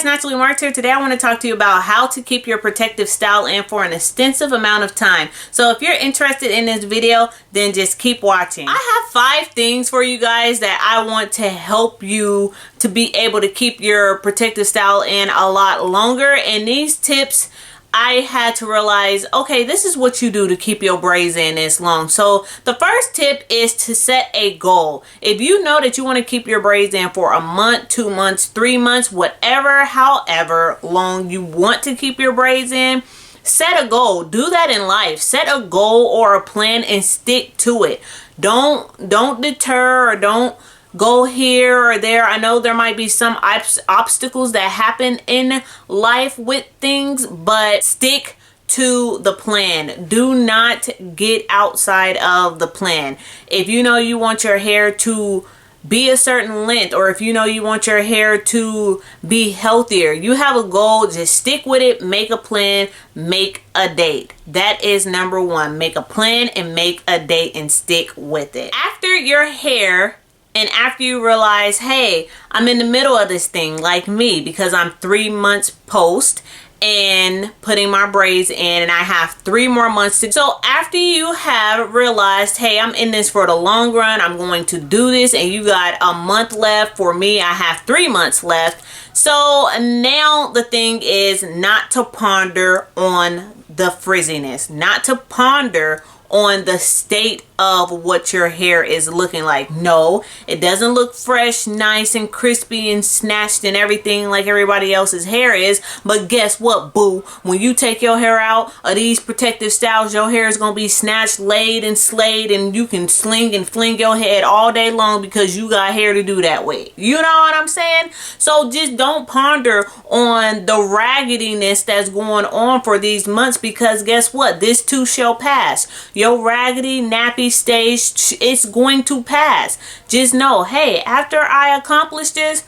guys, Naturally Marks here. Today I want to talk to you about how to keep your protective style in for an extensive amount of time. So if you're interested in this video, then just keep watching. I have 5 things for you guys that I want to help you to be able to keep your protective style in a lot longer. And these tips, I had to realize, okay, this is what you do to keep your braids in this long. So the first tip is to set a goal. If you know that you want to keep your braids in for a month, 2 months, 3 months, whatever, however long you want to keep your braids in, set a goal. Do that in life. Set a goal or a plan and stick to it. Don't deter or don't go here or there. I know there might be some obstacles that happen in life with things, but stick to the plan. Do not get outside of the plan. If you know you want your hair to be a certain length, or if you know you want your hair to be healthier, you have a goal, just stick with it. Make a plan, make a date. That is number 1. Make a plan and make a date and stick with it. After your hair, and after you realize, hey, I'm in the middle of this thing, like me, because I'm 3 months post and putting my braids in, and I have 3 more months to. So after you have realized, hey, I'm in this for the long run, I'm going to do this, and you got a month left. For me, I have 3 months left. So now the thing is not to ponder on the frizziness, not to ponder on the state of what your hair is looking like. No, it doesn't look fresh, nice and crispy and snatched and everything like everybody else's hair is. But guess what, boo? When you take your hair out of these protective styles, your hair is going to be snatched, laid and slayed, and you can sling and fling your head all day long because you got hair to do that with. You know what I'm saying? So just don't ponder on the raggediness that's going on for these months, because guess what? This too shall pass. Your raggedy, nappy stage, it's going to pass. Just know, hey, after I accomplish this,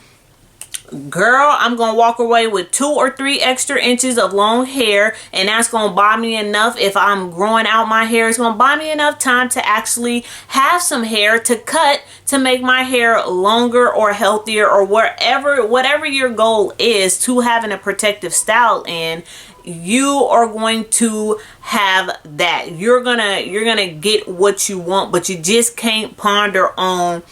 girl, I'm gonna walk away with 2 or 3 extra inches of long hair, and that's gonna buy me enough. If I'm growing out my hair, it's gonna buy me enough time to actually have some hair to cut to make my hair longer or healthier, or whatever your goal is to having a protective style in. You are going to have that. You're gonna get what you want, but you just can't ponder on,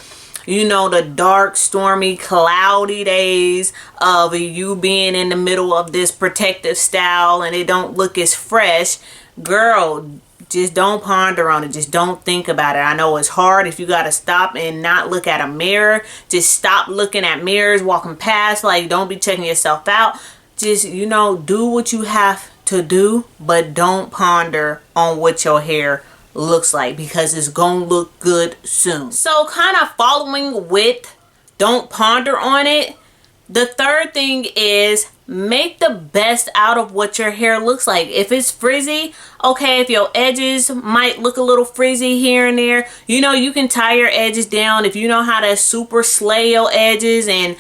you know, the dark, stormy, cloudy days of you being in the middle of this protective style and it don't look as fresh. Girl, just don't ponder on it. Just don't think about it. I know it's hard. If you got to stop and not look at a mirror, just stop looking at mirrors, walking past. Like, don't be checking yourself out. Just, you know, do what you have to do, but don't ponder on what your hair looks like, because it's gonna look good soon. So kind of following with don't ponder on it, the third thing is make the best out of what your hair looks like. If it's frizzy, okay, if your edges might look a little frizzy here and there, you know, you can tie your edges down. If you know how to super slay your edges and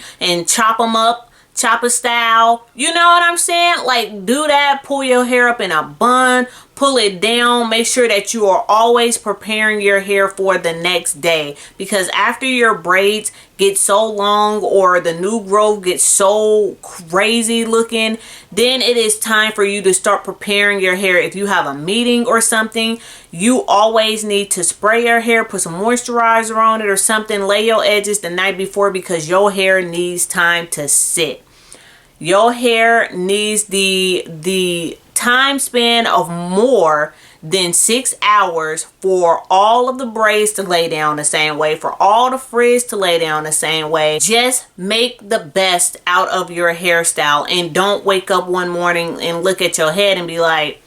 chop them up, chopper style, you know what I'm saying? Like, do that. Pull your hair up in a bun, pull it down. Make sure that you are always preparing your hair for the next day, because after your braids get so long or the new growth gets so crazy looking, then it is time for you to start preparing your hair. If you have a meeting or something, you always need to spray your hair, put some moisturizer on it or something, lay your edges the night before, because your hair needs time to sit. Your hair needs the time span of more than 6 hours for all of the braids to lay down the same way, for all the frizz to lay down the same way. Just make the best out of your hairstyle, and don't wake up one morning and look at your head and be like,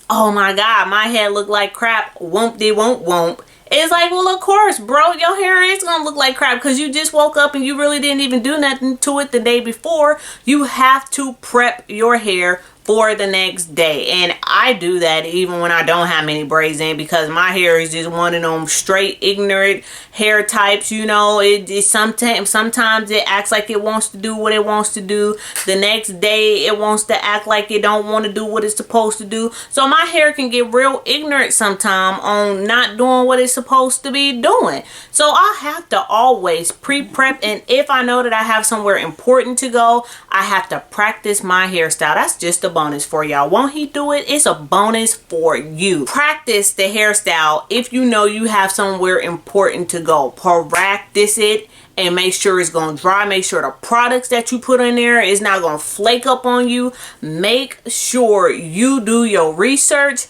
oh my God, my head look like crap. Whoop-de-whoop-whoop. It's like, well, of course, bro, your hair is going to look like crap because you just woke up and you really didn't even do nothing to it the day before. You have to prep your hair for the next day. And I do that even when I don't have many braids in, because my hair is just one of them straight ignorant hair types. You know, it sometimes it acts like it wants to do what it wants to do. The next day it wants to act like it don't want to do what it's supposed to do. So my hair can get real ignorant sometime on not doing what it's supposed to be doing. So I have to always pre-prep, and if I know that I have somewhere important to go, I have to practice my hairstyle. That's just a bonus for y'all. Won't he do it? It's a bonus for you. Practice the hairstyle if you know you have somewhere important to go. Practice it and make sure it's going to dry. Make sure the products that you put in there is not going to flake up on you. Make sure you do your research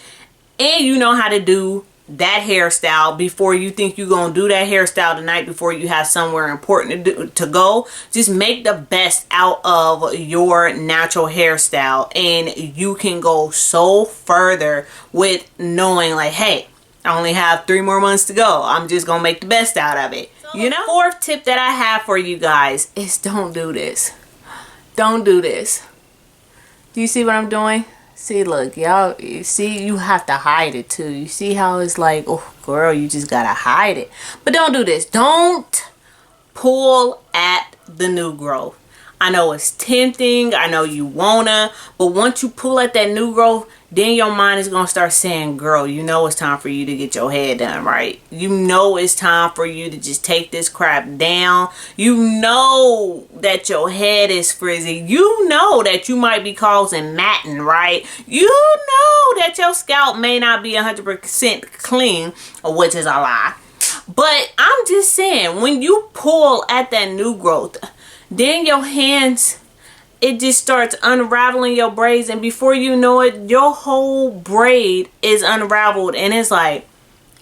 and you know how to do that hairstyle before you think you're gonna do that hairstyle tonight, before you have somewhere important to go. Just make the best out of your natural hairstyle, and you can go so further with knowing like, hey, I only have 3 more months to go. I'm just gonna make the best out of it. You know, fourth tip that I have for you guys is don't do this. Don't do this. Do you see what I'm doing? See, look, y'all, you see, you have to hide it too. You see how it's like, oh, girl, you just gotta hide it. But don't do this. Don't pull at the new growth. I know it's tempting. I know you wanna. But once you pull at that new growth, then your mind is going to start saying, girl, you know it's time for you to get your hair done, right? You know it's time for you to just take this crap down. You know that your head is frizzy. You know that you might be causing matting, right? You know that your scalp may not be 100% clean, which is a lie. But I'm just saying, when you pull at that new growth, then your hands, it just starts unraveling your braids, and before you know it, your whole braid is unraveled, and it's like,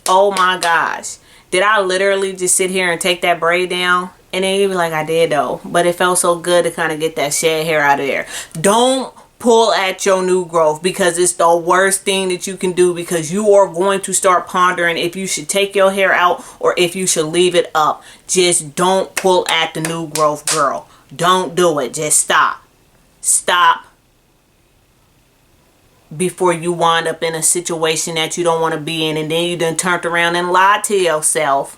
oh my gosh, did I literally just sit here and take that braid down? And then you be like, I did though, but it felt so good to kind of get that shed hair out of there. Don't pull at your new growth, because it's the worst thing that you can do, because you are going to start pondering if you should take your hair out or if you should leave it up. Just don't pull at the new growth, girl. Don't do it. Just stop. Stop before you wind up in a situation that you don't want to be in, and then you done turned around and lied to yourself.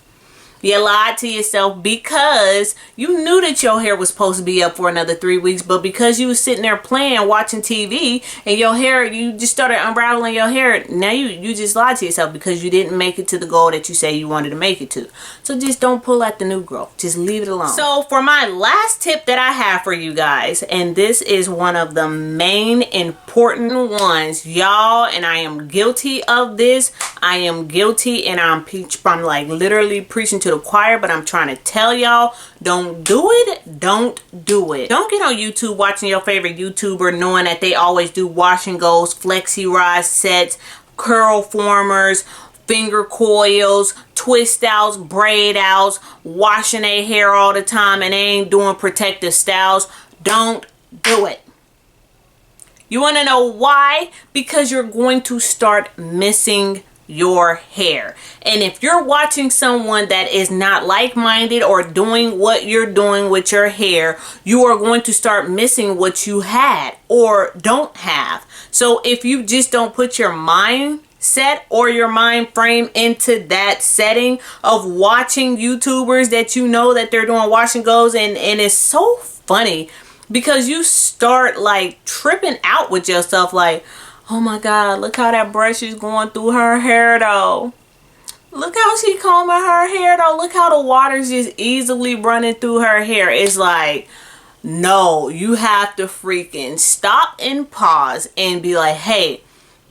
You lied to yourself because you knew that your hair was supposed to be up for another 3 weeks, but because you was sitting there playing, watching TV, and your hair, you just started unraveling your hair. Now you just lied to yourself because you didn't make it to the goal that you say you wanted to make it to. So just don't pull at the new growth. Just leave it alone. So for my last tip that I have for you guys, and this is one of the main important ones, y'all, and I am guilty of this. I am guilty, and I'm like literally preaching to the choir, but I'm trying to tell y'all, don't do it. Don't do it. Don't get on YouTube watching your favorite YouTuber knowing that they always do wash and goes, flexi rise sets, curl formers, finger coils, twist outs, braid outs, washing their hair all the time, and they ain't doing protective styles. Don't do it. You want to know why? Because you're going to start missing your hair. And if you're watching someone that is not like-minded or doing what you're doing with your hair, you are going to start missing what you had or don't have. So if you just don't put your mindset or your mind frame into that setting of watching YouTubers that you know that they're doing wash and goes, and it's so funny because you start like tripping out with yourself like, oh my God, look how that brush is going through her hair though. Look how she combing her hair though. Look how the water's just easily running through her hair. It's like, no, you have to freaking stop and pause and be like, hey,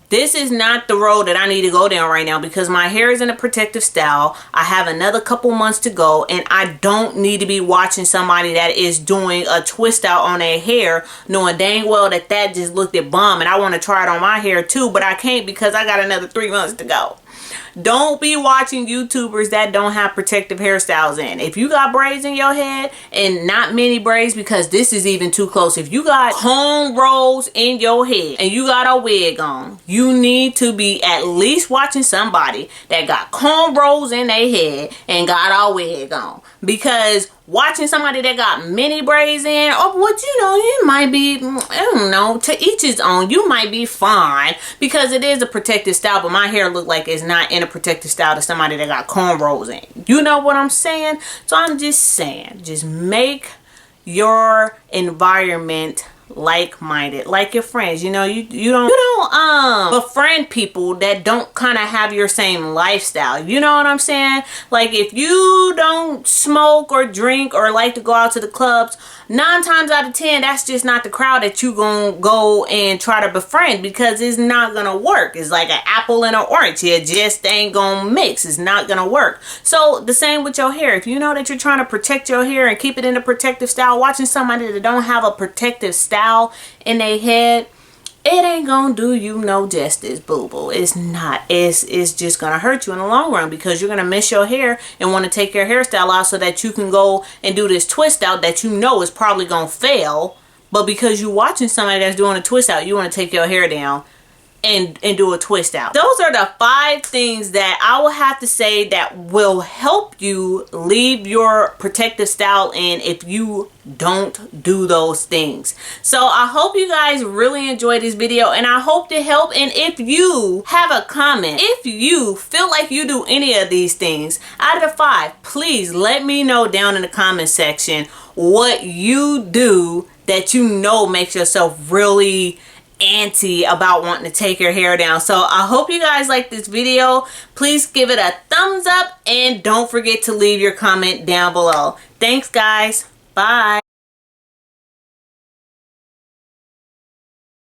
this is not the road that I need to go down right now, because my hair is in a protective style. I have another couple months to go, and I don't need to be watching somebody that is doing a twist out on their hair knowing dang well that that just looked at bomb, and I want to try it on my hair too, but I can't because I got another 3 months to go. Don't be watching YouTubers that don't have protective hairstyles in. If you got braids in your head, and not mini braids, because this is even too close. If you got comb rolls in your head and you got a wig on, you need to be at least watching somebody that got comb rolls in their head and got a wig on. Because watching somebody that got mini braids in, or what, you know, you might be, I don't know, to each his own. You might be fine because it is a protective style, but my hair look like it's not in a protective style to somebody that got cornrows in. You know what I'm saying? So I'm just saying, just make your environment like-minded, like your friends. You know, you don't befriend people that don't kind of have your same lifestyle. You know what I'm saying? Like, if you don't smoke or drink or like to go out to the clubs, 9 times out of 10 that's just not the crowd that you gonna go and try to befriend, because it's not gonna work. It's like an apple and an orange. It just ain't gonna mix. It's not gonna work. So the same with your hair. If you know that you're trying to protect your hair and keep it in a protective style, watching somebody that don't have a protective style in their head, it ain't gonna do you no justice, boo-boo. It's not. It's just gonna hurt you in the long run, because you're gonna miss your hair and want to take your hairstyle out so that you can go and do this twist out that you know is probably gonna fail. But because you're watching somebody that's doing a twist out, you want to take your hair down and do a twist out. Those are the 5 things that I will have to say that will help you leave your protective style in if you don't do those things. So I hope you guys really enjoyed this video, and I hope to help. And if you have a comment, if you feel like you do any of these things out of the 5, please let me know down in the comment section what you do that you know makes yourself really anti about wanting to take your hair down. So I hope you guys like this video. Please give it a thumbs up and don't forget to leave your comment down below. Thanks guys. Bye.